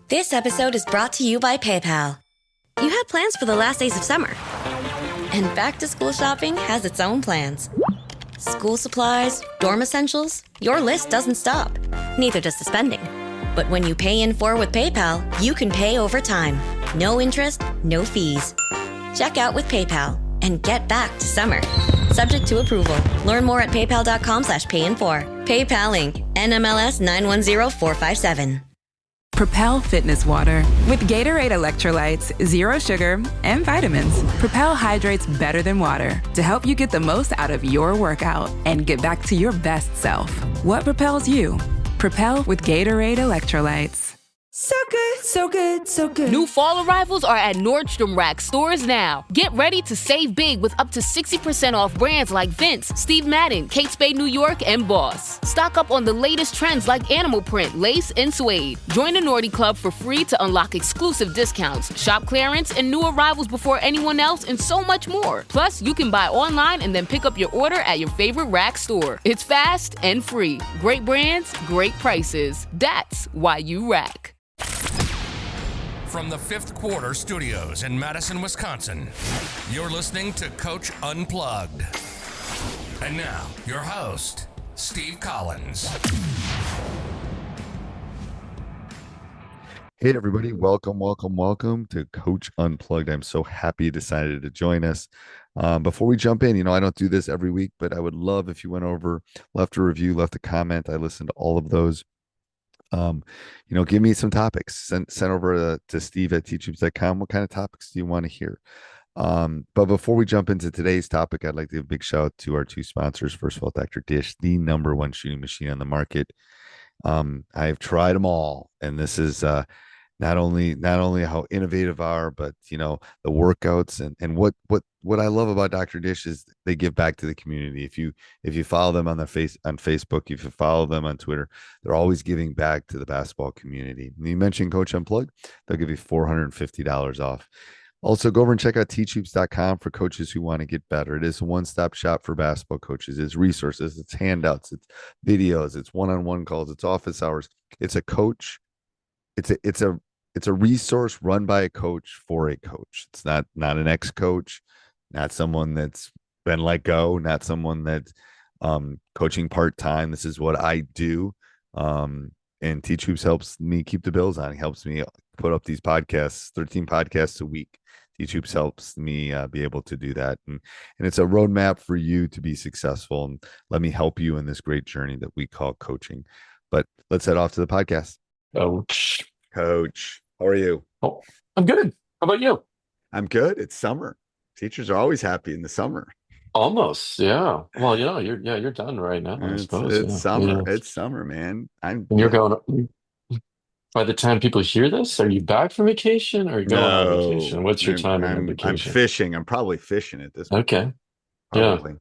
This episode is brought to you by PayPal. You had plans for the last days of summer. And back-to-school shopping has its own plans. School supplies, dorm essentials, your list doesn't stop. Neither does the spending. But when you pay in full with PayPal, you can pay over time. No interest, no fees. Check out with PayPal and get back to summer. Subject to approval. Learn more at paypal.com/payinfor. PayPal Inc. NMLS 910457. Propel Fitness Water. With Gatorade electrolytes, zero sugar, and vitamins, Propel hydrates better than water to help you get the most out of your workout and get back to your best self. What propels you? Propel with Gatorade electrolytes. So good, so good, so good. New fall arrivals are at Nordstrom Rack stores now. Get ready to save big with up to 60% off brands like Vince, Steve Madden, Kate Spade New York, and Boss. Stock up on the latest trends like animal print, lace, and suede. Join the Nordy Club for free to unlock exclusive discounts, shop clearance, and new arrivals before anyone else, and so much more. Plus, you can buy online and then pick up your order at your favorite Rack store. It's fast and free. Great brands, great prices. That's why you Rack. From the Fifth Quarter Studios in Madison, Wisconsin, you're listening to Coach Unplugged. And now, your host, Steve Collins. Hey, everybody. Welcome to Coach Unplugged. I'm so happy you decided to join us. Before we jump in, I don't do this every week, but I would love if you went over, left a review, left a comment. I listen to all of those. Give me some topics. Send over to steve@teachhoops.com. What kind of topics do you want to hear? But before we jump into today's topic, I'd like to give a big shout out to our two sponsors. First of all, Dr. Dish, the number one shooting machine on the market. I've tried them all, and this is not only how innovative are, but the workouts and what I love about Dr. Dish is they give back to the community. If you follow them on Facebook, if you follow them on Twitter, they're always giving back to the basketball community. And you mentioned Coach Unplugged, they'll give you $450 off. Also, go over and check out teachhoops.com for coaches who want to get better. It is a one-stop shop for basketball coaches. It's resources, it's handouts, it's videos, it's one-on-one calls, it's office hours. It's a coach. It's a resource run by a coach for a coach. It's not an ex-coach, not someone that's been let go, not someone that's coaching part-time. This is what I do. And Teach Hoops helps me keep the bills on. He helps me put up these podcasts, 13 podcasts a week. Teach Hoops helps me be able to do that. And it's a roadmap for you to be successful. And let me help you in this great journey that we call coaching. But let's head off to the podcast. Coach, how are you? Oh, I'm good. How about you? I'm good. It's summer. Teachers are always happy in the summer. Almost, yeah. Well, you're done right now, I suppose. It's summer. Yeah. It's summer, man. And you're going. By the time people hear this, are you back from vacation or are you going on vacation? What's your time on vacation? I'm fishing. I'm probably fishing at this point. Okay. Probably.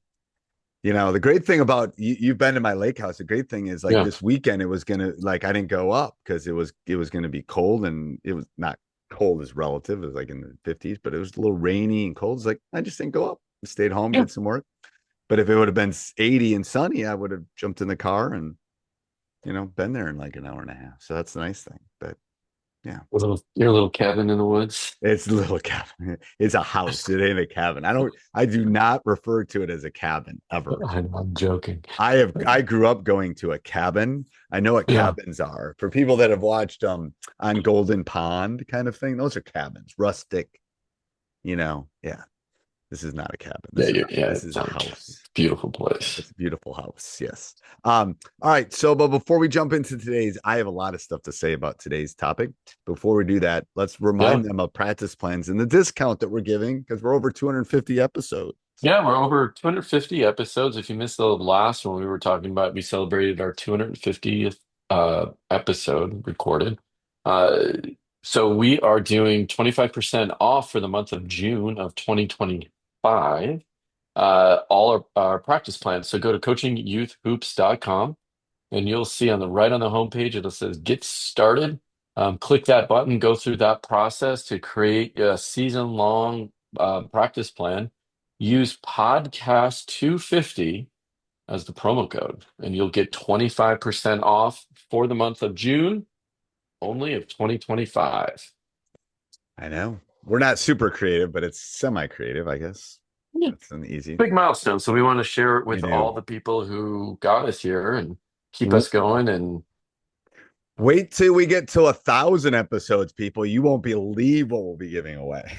Yeah. The great thing about you've been to my lake house. The great thing is this weekend it was gonna I didn't go up because it was gonna be cold, and it was not cold as relative. It was like in the 50s, but it was a little rainy and cold. It's I just didn't go up. I stayed home, did some work. But if it would have been 80 and sunny, I would have jumped in the car and been there in like an hour and a half. So that's the nice thing. But yeah, your little cabin in the woods. It's a little cabin. It's a house. It ain't a cabin. I do not refer to it as a cabin ever. I'm joking. I grew up going to a cabin. I know what cabins are. For people that have watched on Golden Pond kind of thing, those are cabins, rustic. Yeah. This is not a cabin. This is a house. Beautiful place. It's a beautiful house. Yes. All right. So, but before we jump into today's, I have a lot of stuff to say about today's topic. Before we do that, let's remind them of practice plans and the discount that we're giving because we're over 250 episodes. Yeah, we're over 250 episodes. If you missed the last one we were talking about, we celebrated our 250th episode recorded. So we are doing 25% off for the month of June of 2025. All our practice plans. So go to coachingyouthhoops.com and you'll see on the homepage, it says get started. Click that button, go through that process to create a season-long practice plan. Use podcast 250 as the promo code, and you'll get 25% off for the month of June. only of 2025. I know we're not super creative, but it's semi-creative, I guess. Yeah. That's an easy. Big milestone. So we want to share it We with do. all the people who got us here and keep us going. And Wait till we get to 1,000 episodes, people. You won't believe what we'll be giving away.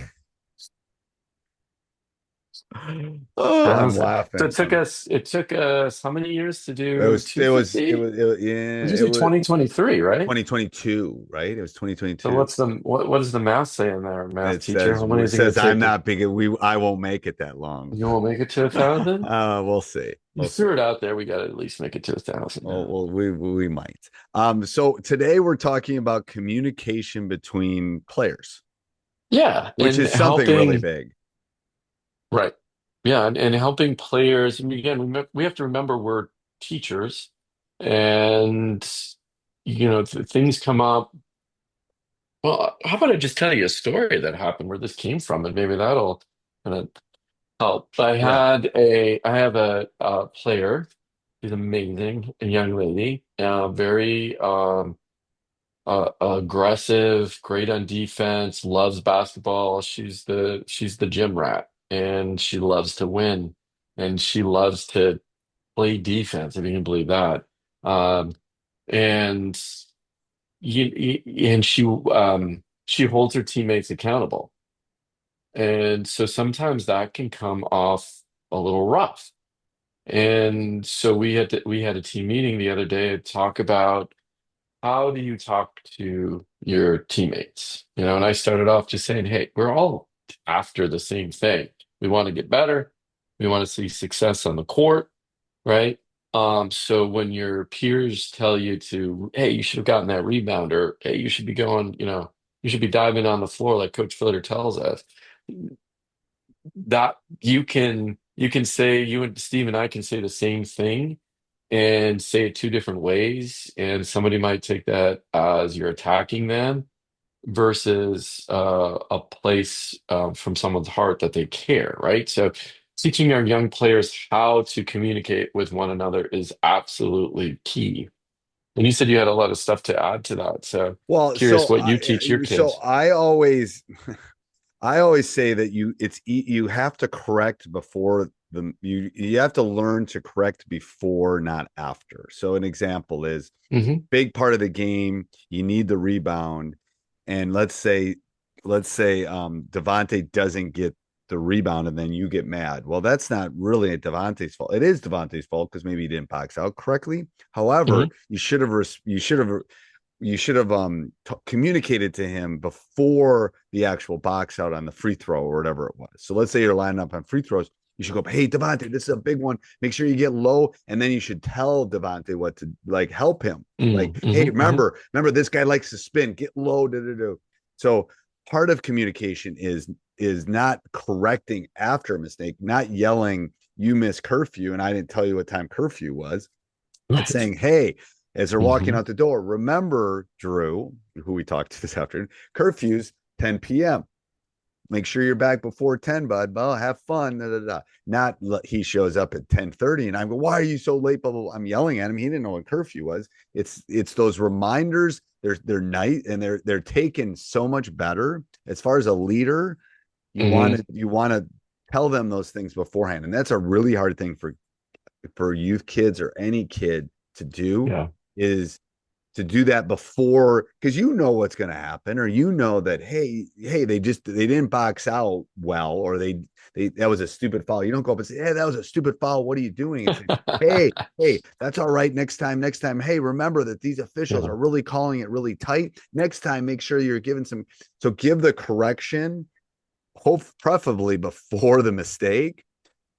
Oh, I'm so laughing. it took us how many years to It do was it was it 250? was it, yeah, Did you it say was 2023, right? 2022, right? It was So 2022. what does the math say in there, math It teacher? says How many it is it going says to I'm take? not big. I won't make it that long. You won't make it to 1,000? We'll see. You We'll see. threw it out there. We got to at least make it to 1,000 now. Well, we might. So today we're talking about communication between players, Yeah, which and is something really helping, big. right. Yeah, and helping players. And again, we have to remember we're teachers, and things come up. Well, how about I just tell you a story that happened where this came from, and maybe that'll kind of help. Yeah. I have a player. She's amazing, a young lady, very aggressive, great on defense, loves basketball. She's the gym rat, and she loves to win, and she loves to play defense, if you can believe that. Um, and and she holds her teammates accountable, and so sometimes that can come off a little rough. And so we had a team meeting the other day to talk about how do you talk to your teammates? And I started off just saying, hey, we're all after the same thing. We want to get better. We want to see success on the court, right? So when your peers tell you to, hey, you should have gotten that rebound, or hey, you should be going, you should be diving on the floor like Coach Flitter tells us, that you can say, you and Steve and I can say the same thing and say it two different ways, and somebody might take that as you're attacking them versus a place from someone's heart that they care, right? So teaching our young players how to communicate with one another is absolutely key. And you said you had a lot of stuff to add to that, so Well, curious what you teach your so kids. I always say that you have to correct before you have to learn to correct before, not after. So an example is Hmm. big part of the game, you need the rebound, and let's say Devontae doesn't get the rebound and then you get mad. Well, that's not really Devontae's fault. It is Devontae's fault because maybe he didn't box out correctly. However, Hmm. you should have communicated to him before the actual box out on the free throw or whatever it was. So let's say you're lining up on free throws. You should go, hey, Devontae, this is a big one. Make sure you get low. And then you should tell Devontae what to like help him. Hmm. Like, hey, Hmm. remember, this guy likes to spin, get low. Da, da, da. So part of communication is not correcting after a mistake, not yelling, you missed curfew, and I didn't tell you what time curfew was. It's Right. saying, hey, as they're walking Hmm. out the door, remember, Drew, who we talked to this afternoon, curfew's 10 p.m. Make sure you're back before 10, bud. Well, have fun. Da, da, da. Not he shows up at 10:30 and I go, why are you so late? Blah, blah, blah. I'm yelling at him. He didn't know what curfew was. It's those reminders. They're nice and they're taken so much better. As far as a leader, Hmm. you want to tell them those things beforehand. And that's a really hard thing for youth kids or any kid to do, Yeah. is to do that before, because you know what's going to happen, or you know that hey they didn't box out well, or they that was a stupid foul. You don't go up and say, hey, that was a stupid foul, what are you doing? It's like, hey, that's all right, next time, hey, remember that these officials Yeah. are really calling it really tight. Next time, make sure you're giving some. So give the correction, hope preferably before the mistake.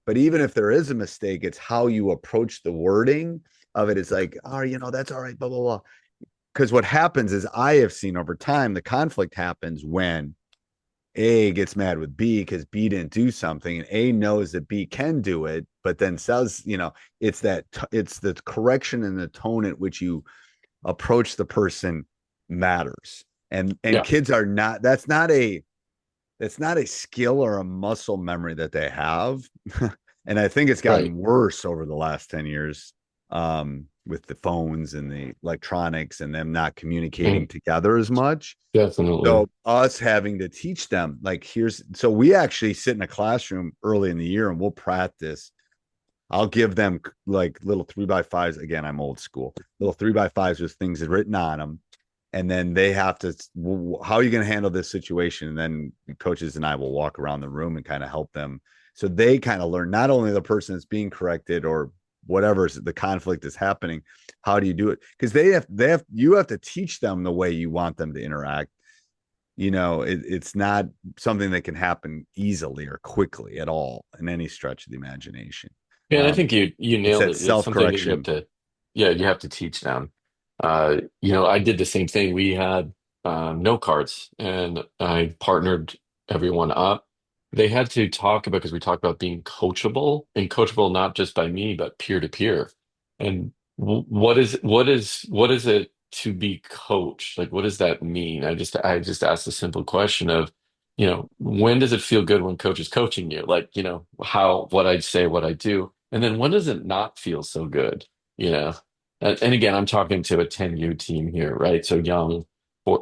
But even if there is a mistake, it's how you approach the wording of it. It's like, oh, that's all right, blah, blah, blah. Because what happens is, I have seen over time, the conflict happens when A gets mad with B because B didn't do something, and A knows that B can do it, but then says, it's it's the correction and the tone at which you approach the person matters. And Yeah. kids are not, that's not a skill or a muscle memory that they have. And I think it's Right. gotten worse over the last 10 years. with the phones and the electronics and them not communicating Mm, together as much. definitely. So us having to teach them, like, so we actually sit in a classroom early in the year and we'll practice. I'll give them like little 3x5s. Again, I'm old school. Little 3x5s with things written on them. And then they have to, how are you going to handle this situation? And then coaches and I will walk around the room and kind of help them. So they kind of learn, not only the person that's being corrected or whatever the conflict is happening, how do you do it? Because you have to teach them the way you want them to interact. It's not something that can happen easily or quickly at all in any stretch of the imagination. Yeah, and I think you It's nailed that it. It's something that you have self-correction. to, yeah, you have to teach them. I did the same thing. We had note cards, and I partnered everyone up. They had to talk about, because we talked about being coachable, and coachable not just by me, but peer to peer. And what is it to be coached? Like, what does that mean? I just asked a simple question of, when does it feel good when coach is coaching you? Like, what I say, what I do. And then when does it not feel so good? You know, and again, I'm talking to a 10U team here, right? So young,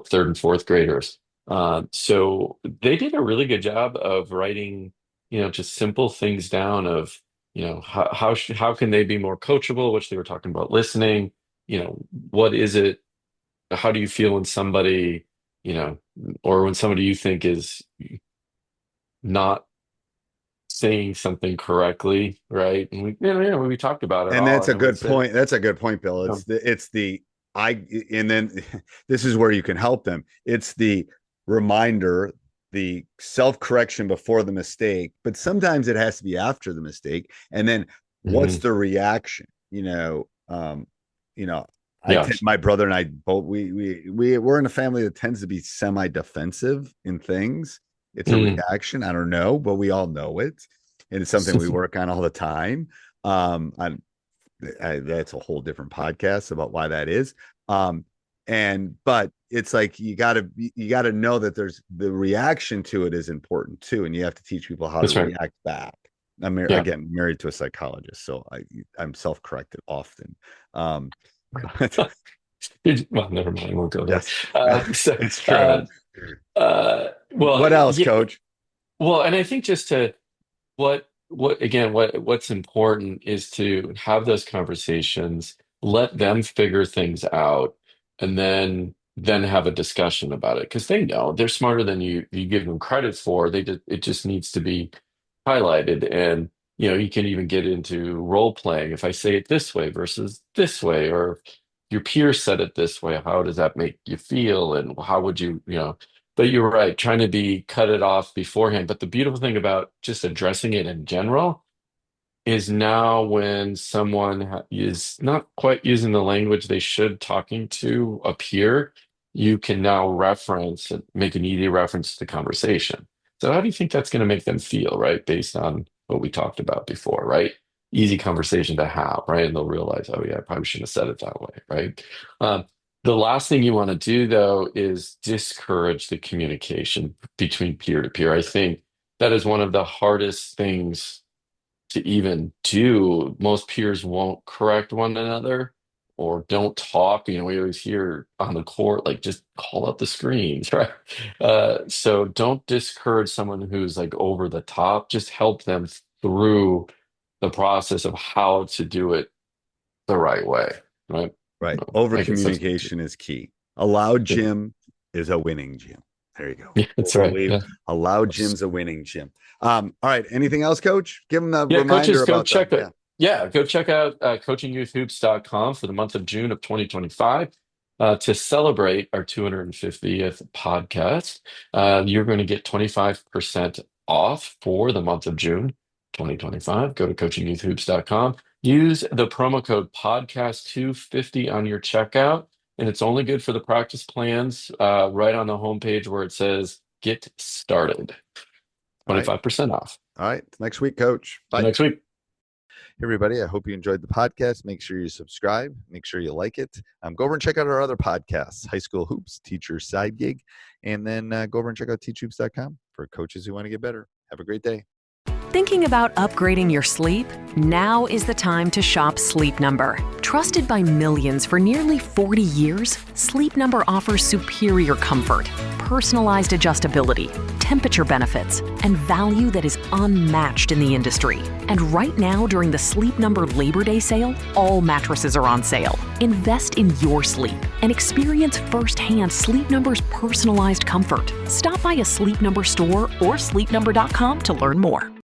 third and fourth graders. So they did a really good job of writing, just simple things down of, how can they be more coachable, which they were talking about listening. What is it? How do you feel when somebody, you know, or when somebody you think is not saying something correctly, right? And we talked about it And all, that's and a it was good point. That's a good point, Bill. um, I, and then this is where you can help them. It's the reminder, the self-correction before the mistake, but sometimes it has to be after the mistake. And then what's mhm. the reaction? You know, Yeah. my brother and I both, we're in a family that tends to be semi-defensive in things. It's a Mm. reaction. I don't know, but we all know it. And it's something we work on all the time. Um, that's a whole different podcast about why that is. But it's like you gotta know that there's the reaction to it is important too, and you have to teach people how to That's right. react back. Yeah. Again, married to a psychologist, so I'm self-corrected often. Um, but Well, never mind. We'll go there. yes, So, it's true. well, What else, yeah. Coach? Well, and I think just to what's important is to have those conversations, let them figure things out, and then have a discussion about it, because they know they're smarter than you give them credit for. It just needs to be highlighted. And you can even get into role playing. If I say it this way versus this way, or your peer said it this way, how does that make you feel? And how would you. But you're right, trying to cut it off beforehand. But the beautiful thing about just addressing it in general is, now when someone is not quite using the language they should, talking to a peer, you can now reference and make an easy reference to the conversation. So how do you think that's going to make them feel, right? Based on what we talked about before, right? Easy conversation to have, right? And they'll realize, oh yeah, I probably shouldn't have said it that way, right? Um, the last thing you want to do, though, is discourage the communication between peer to peer. I think that is one of the hardest things to even do. Most peers won't correct one another or don't talk. We always hear on the court, like, just call out the screens, right? So don't discourage someone who's like over the top. Just help them through the process of how to do it the right way, right? Right. I guess that's, Over-communication is key. A loud yeah, gym is a winning gym. There you go. yeah, We'll that's right. believe Yeah. a loud gym's a winning gym. All right. Anything else, Coach? Give them the Yeah, reminder coaches, about the, yeah. go check out coachingyouthhoops.com for the month of June of 2025 to celebrate our 250th podcast. You're going to get 25% off for the month of June 2025. Go to coachingyouthhoops.com. Use the promo code podcast250 on your checkout, and it's only good for the practice plans right on the homepage where it says get started. All right. 25% off. All right. Next week, Coach. Till Bye. next week. Hey, everybody. I hope you enjoyed the podcast. Make sure you subscribe. Make sure you like it. Go over and check out our other podcasts, High School Hoops, Teacher Side Gig, and then go over and check out teachhoops.com for coaches who want to get better. Have a great day. Thinking about upgrading your sleep? Now is the time to shop Sleep Number. Trusted by millions for nearly 40 years, Sleep Number offers superior comfort, personalized adjustability, temperature benefits, and value that is unmatched in the industry. And right now, during the Sleep Number Labor Day sale, all mattresses are on sale. Invest in your sleep and experience firsthand Sleep Number's personalized comfort. Stop by a Sleep Number store or sleepnumber.com to learn more.